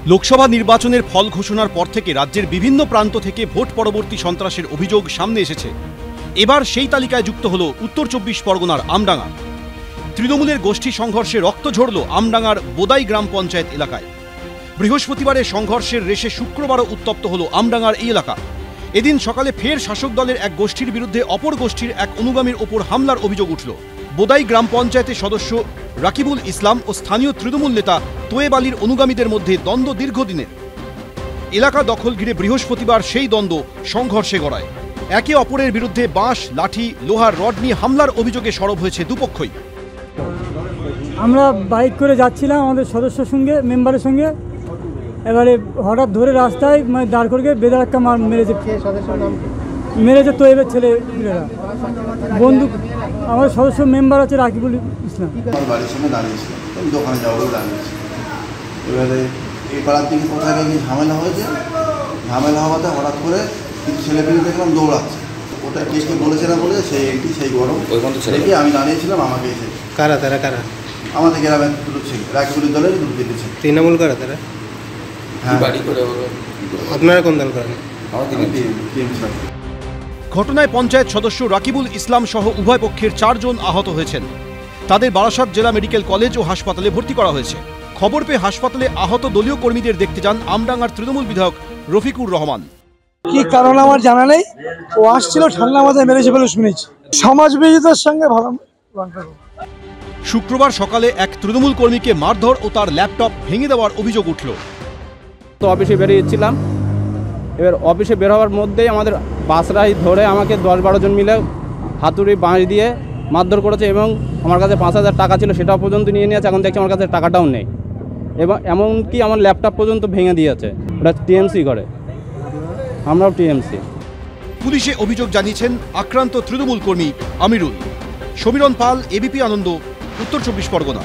লোকসভা নির্বাচনের ফল ঘোষণার পর থেকে রাজ্যের বিভিন্ন প্রান্ত থেকে ভোট পরবর্তী সন্ত্রাসের অভিযোগ সামনে এসেছে। এবার সেই তালিকায় যুক্ত হল উত্তর ২৪ পরগনার আমডাঙ্গা। তৃণমূলের গোষ্ঠী সংঘর্ষে রক্ত ঝরল আমডাঙ্গার বোদাই গ্রাম পঞ্চায়েত এলাকায়। বৃহস্পতিবারের সংঘর্ষের রেশে শুক্রবারও উত্তপ্ত হল আমডাঙ্গার এই এলাকা। এদিন সকালে ফের শাসক দলের এক গোষ্ঠীর বিরুদ্ধে অপর গোষ্ঠীর এক অনুগামীর ওপর হামলার অভিযোগ উঠল। বোদাই গ্রাম পঞ্চায়েতের সদস্য রাকিবুল ইসলাম ও স্থানীয় তৃণমূল নেতা তোয়েব আলীর অনুগামীদের মধ্যে দ্বন্দ্ব দীর্ঘদিনের। এলাকা দখল ঘিরে বৃহস্পতিবার সেই দ্বন্দ্ব সংঘর্ষে গড়ায়। একে অপরের বিরুদ্ধে বাঁশ, লাঠি, লোহার রড নিয়ে হামলার অভিযোগে সরব হয়েছে দুপক্ষই। আমরা বাইক করে যাচ্ছিলাম আমাদের সদস্যের সঙ্গে, মেম্বারের সঙ্গে। এবারে হঠাৎ ধরে রাস্তায় দাঁড় করে বেদারাক্কা মেরেছে। মেরেছে তোয়েবের ছেলেরা বন্দুক। আমাদের সদস্য মেম্বার আছে রাকিবুল ইসলাম। বাড়ির সামনে দাঁড়িয়েছিলাম, দোকানে যাবো বলে দাঁড়িয়েছি। এবারে এই পাড়ার দিকে কোথায় গিয়ে ঝামেলা হয়েছে। ঝামেলা হওয়াতে হঠাৎ করে কিছু ছেলেপেলে দেখলাম দৌড়াচ্ছে। ওটা কে বলেছে না বলে সেই গরম ছেলেকে আমি দাঁড়িয়েছিলাম। আমাকে এসে কারা আমাদের গ্রামের দুটো ছেলে, রাকিবুলের দলের দুটো ছেলে। তৃণমূল কারা তারা? হ্যাঁ, আপনারা কোন দল করেন? ঘটনায় পঞ্চায়েত সদস্য রাকিবুল ইসলাম সহ উভয় পক্ষের 4 জন আহত হয়েছেন। তাদের বারাসাত জেলা মেডিকেল কলেজ ও হাসপাতালে ভর্তি করা হয়েছে। খবর পেয়ে হাসপাতালে আহত দলীয় কর্মীদের দেখতে যান আমডাঙ্গার তৃণমূল বিধায়ক রফিকুর রহমান। কি কারণ আমার জানা নেই, ও আসছিল ঠান্ডা মাথায় মেরেছে বলে শুনেছি। সমাজ বিরোধীদের সঙ্গে ভালো। শুক্রবার সকালে এক তৃণমূল কর্মীকে মারধর ও তার ল্যাপটপ ভেঙে দেওয়ার অভিযোগ উঠল। তো অফিসে বেরিয়েছিলাম। এবার অফিসে বের হওয়ার মধ্যেই আমাদের বাসরাই ধরে আমাকে 10-12 জন মিলে হাতুড়ি বাঁশ দিয়ে মারধর করেছে এবং আমার কাছে 5,000 টাকা ছিল, সেটাও পর্যন্ত নিয়ে নিয়েছে। এখন দেখছি আমার কাছে টাকাটাও নেই এবং এমনকি আমার ল্যাপটপ পর্যন্ত ভেঙে দিয়েছে। ওটা টিএমসি করে, আমরাও টিএমসি। পুলিশে অভিযোগ জানিয়েছেন আক্রান্ত তৃণমূল কর্মী আমিরুল। সমীরণ পাল, এবিপি আনন্দ, উত্তর 24 পরগনা।